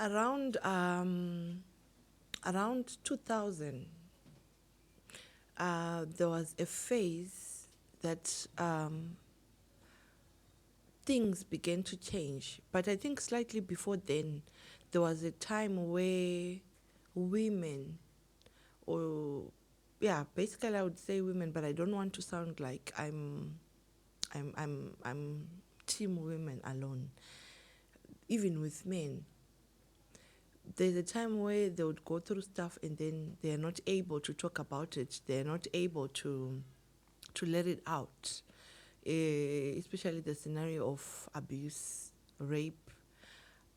Around around 2000, there was a phase that things began to change. But I think slightly before then, there was a time where women, or yeah, basically I would say women, but I don't want to sound like I'm team women alone. Even with men, there's a time where they would go through stuff and then they're not able to talk about it. They're not able to let it out, especially the scenario of abuse, rape.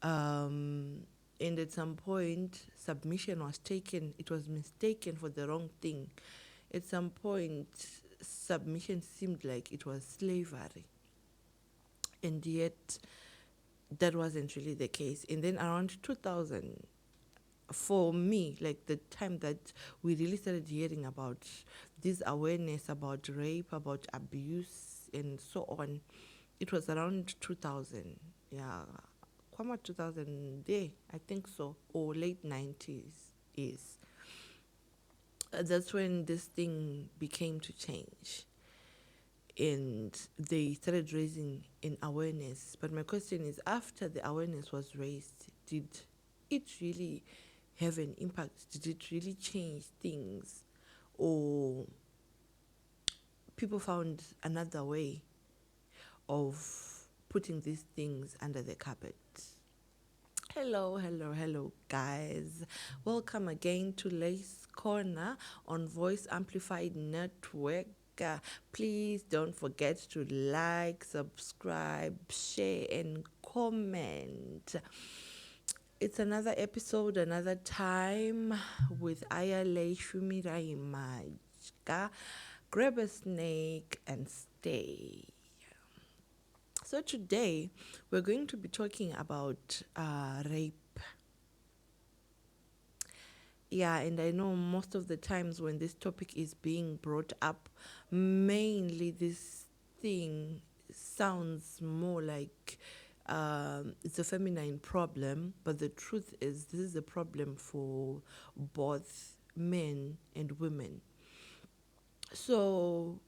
And at some point, submission was taken. It was mistaken for the wrong thing. At some point, submission seemed like it was slavery. And yet, that wasn't really the case. And then around 2000, for me, like the time that we really started hearing about this awareness about rape, about abuse, and so on, it was around 2000. Yeah, Kwama 2000, yeah, I think so, or late 90s is. That's when this thing became to change. And they started raising in awareness. But my question is, after the awareness was raised, did it really have an impact? Did it really change things? Or people found another way of putting these things under the carpet? Hello, guys. Welcome again to Leih's Corner on Voice Amplified Network. Please don't forget to like, subscribe, share, and comment. It's another episode, another time with Aya Leih Shumirai Majka. Grab a snake and stay. So today we're going to be talking about rape. Yeah, and I know most of the times when this topic is being brought up, mainly this thing sounds more like it's a feminine problem, but the truth is this is a problem for both men and women. So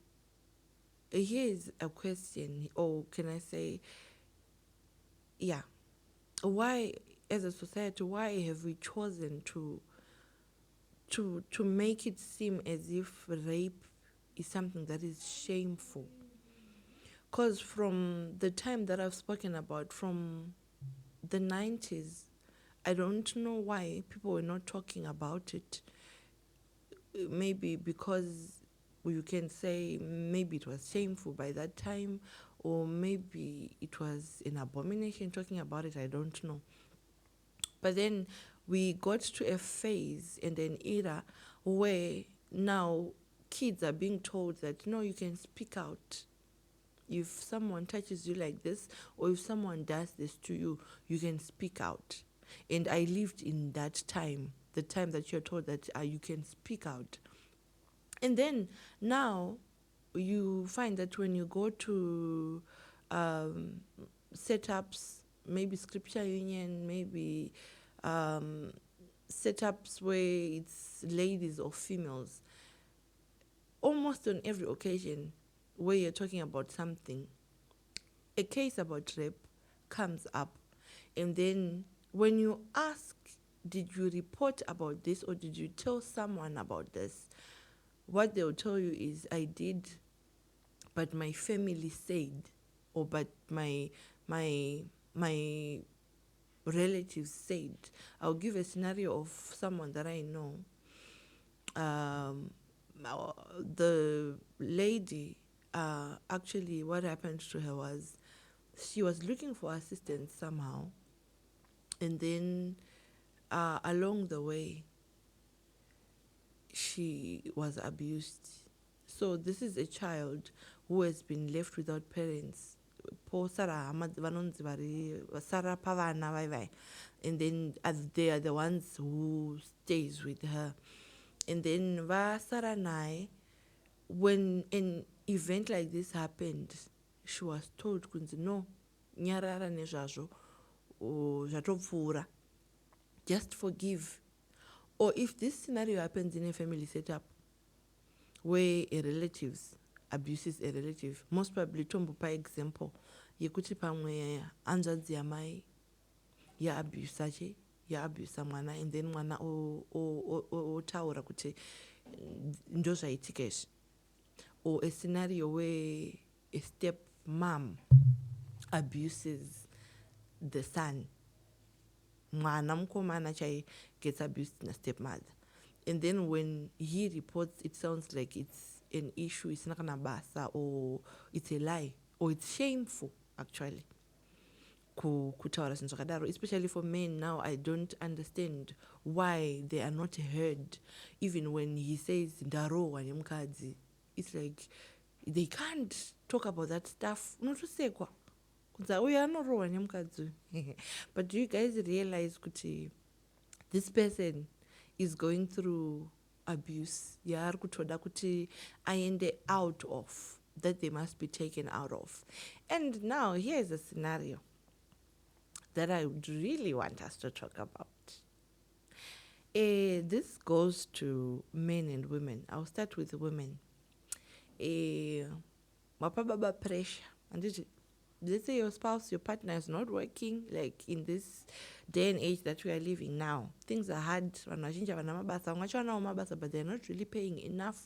here's a question, or can I say, yeah, why, as a society, why have we chosen to make it seem as if rape is something that is shameful? Because from the time that I've spoken about, from the 90s, I don't know why people were not talking about it. Maybe because you can say maybe it was shameful by that time, or maybe it was an abomination talking about it, I don't know. But then we got to a phase and an era where now kids are being told that no, you can speak out. If someone touches you like this, or if someone does this to you, you can speak out. And I lived in that time, the time that you're told that you can speak out. And then now you find that when you go to setups, maybe scripture union, maybe setups where it's ladies or females, almost on every occasion where you're talking about something, a case about rape comes up. And then when you ask, did you report about this or did you tell someone about this? What they'll tell you is, I did, but my family said, or but my relatives said. I'll give a scenario of someone that I know. The lady, actually, what happened to her was she was looking for assistance somehow, and then along the way, she was abused. So this is a child who has been left without parents. Po Sarah, vanonzi vari Sarah pavana vai. And then they are the ones who stays with her. And then va Sarah nai, when an event like this happened, she was told kunzi no, nyarara nezvazvo zvatopfuura. just forgive. Or if this scenario happens in a family setup where a relative abuses a relative, most probably tombopa example yekuti pamwe hanzvadzi yamai yaabusa mwana, and then mwana otaura kuti ndozvaitika izvi. Or a scenario where a step mom abuses the son, mwana mukomana chai gets abused in a stepmother, and then when he reports, it sounds like it's an issue, it's not gonna basa, or it's a lie, or it's shameful actually kutaura zvinhu zvakadaro. Especially for men now, I don't understand why they are not heard. Even when he says ndarohwa nemukadzi, it's like they can't talk about that stuff. Unotosekwa kunza uyo anorohwa nemukadzi. But do you guys realize kuti this person is going through abuse yaari kutoda kuti aende out of, that they must be taken out of? And now here's a scenario that I would really want us to talk about. This goes to men and women. I'll start with women. Mapababa pressure. And let's say your spouse, your partner is not working, like in this day and age that we are living now. Things are hard. But they're not really paying enough.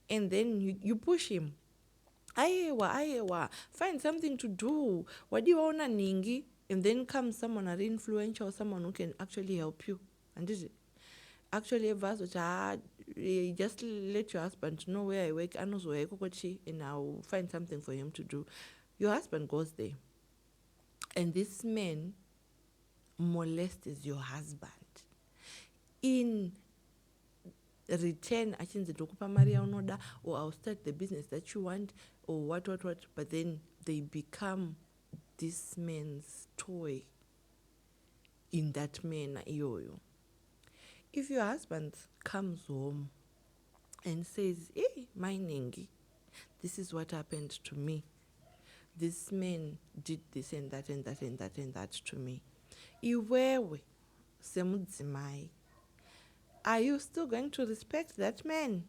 And then you push him. Ayewa, find something to do. What do you want ningi? And then comes someone are influential, someone who can actually help you. And this actually advice which just let your husband know where I work, and I'll find something for him to do. Your husband goes there, and this man molests your husband. In return, I think the Maria Onoda, or I'll start the business that you want, or what, but then they become this man's toy in that man. If your husband comes home and says, hey, my Nengi, this is what happened to me. This man did this and that and that and that and that to me. Iwewe, semudzimai. Are you still going to respect that man?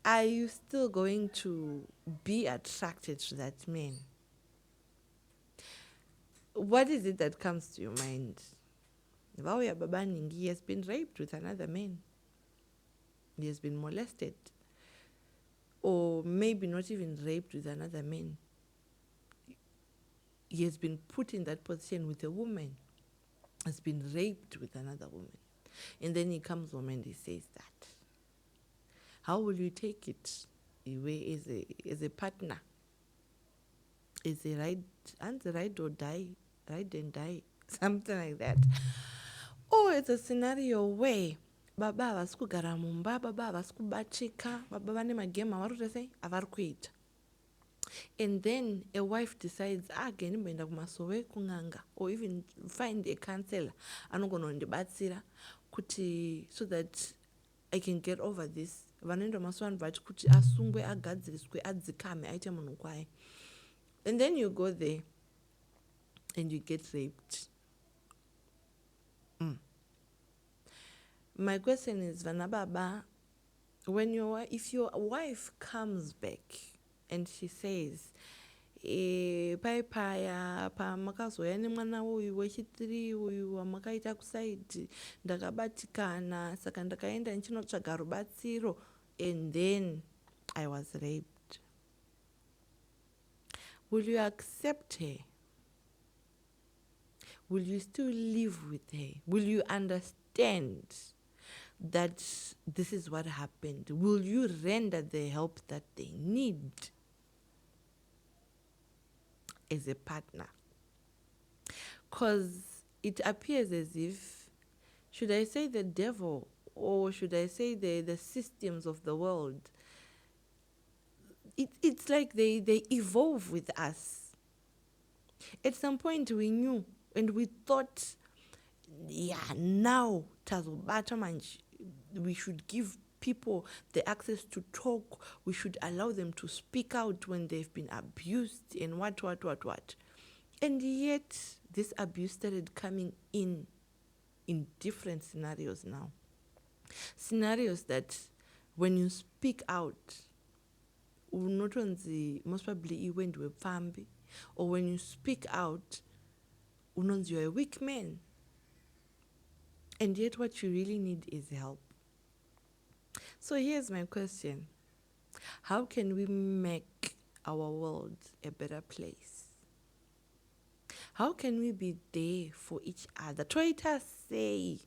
Are you still going to be attracted to that man? What is it that comes to your mind? Vauya Baba Ningi, he has been raped with another man. He has been molested. Or maybe not even raped with another man. He has been put in that position with a woman. Has been raped with another woman. And then he comes home and he says that. How will you take it? As a partner? Is a ride or die? Ride and die? Something like that. Or it's a scenario where baba vasikugara mumba, baba vasikubatika, baba vane magema varutase avari kuita. And then a wife decides, nimboenda kumasowe kunganga, or even find a counselor anogonondibatsira kuti so that I can get over this. Vanoenda maswan vati kuti asungwe agadziriswe adzikame aite munhu kwaye. And then you go there and you get raped. My question is, Vana Baba, if your wife comes back and she says, paya pamakazoya nemwana uyu wechitiri uyu wamakaita kusaidi ndakabatikana saka ndakaenda ndichinotsvaga rubatsiro, and then I was raped, will you accept her? Will you still live with her? Will you understand that this is what happened? Will you render the help that they need as a partner? Because it appears as if, should I say the devil, or should I say the systems of the world, it's like they evolve with us. At some point we knew, and we thought, now tazobata manje, we should give people the access to talk. We should allow them to speak out when they've been abused and what. And yet, this abuse started coming in different scenarios now. Scenarios that when you speak out, not only most probably went with family, or when you speak out, you're a weak man. And yet what you really need is help. So here's my question. How can we make our world a better place? How can we be there for each other? Try to say.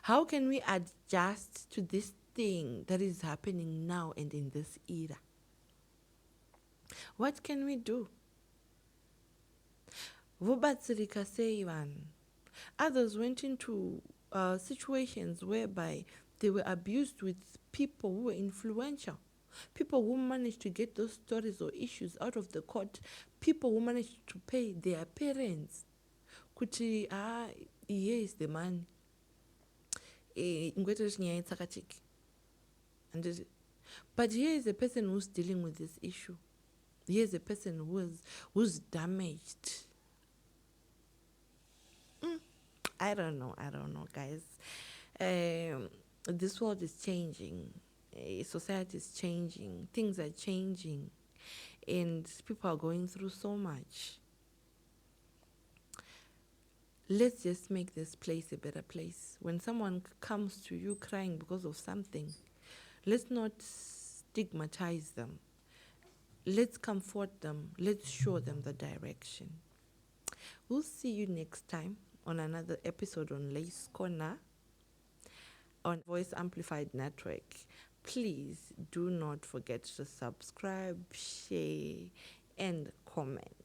How can we adjust to this thing that is happening now and in this era? What can we do? Vobatsirika say one. Others went into situations whereby they were abused with people who were influential, people who managed to get those stories or issues out of the court, people who managed to pay their parents. Kuti, here is the money. But here is a person who's dealing with this issue. Here is a person who's damaged. I don't know, guys. This world is changing. Society is changing. Things are changing. And people are going through so much. Let's just make this place a better place. When someone comes to you crying because of something, let's not stigmatize them. Let's comfort them. Let's show them the direction. We'll see you next time on another episode on Leih's Corner on Voice Amplified Network. Please do not forget to subscribe, share, and comment.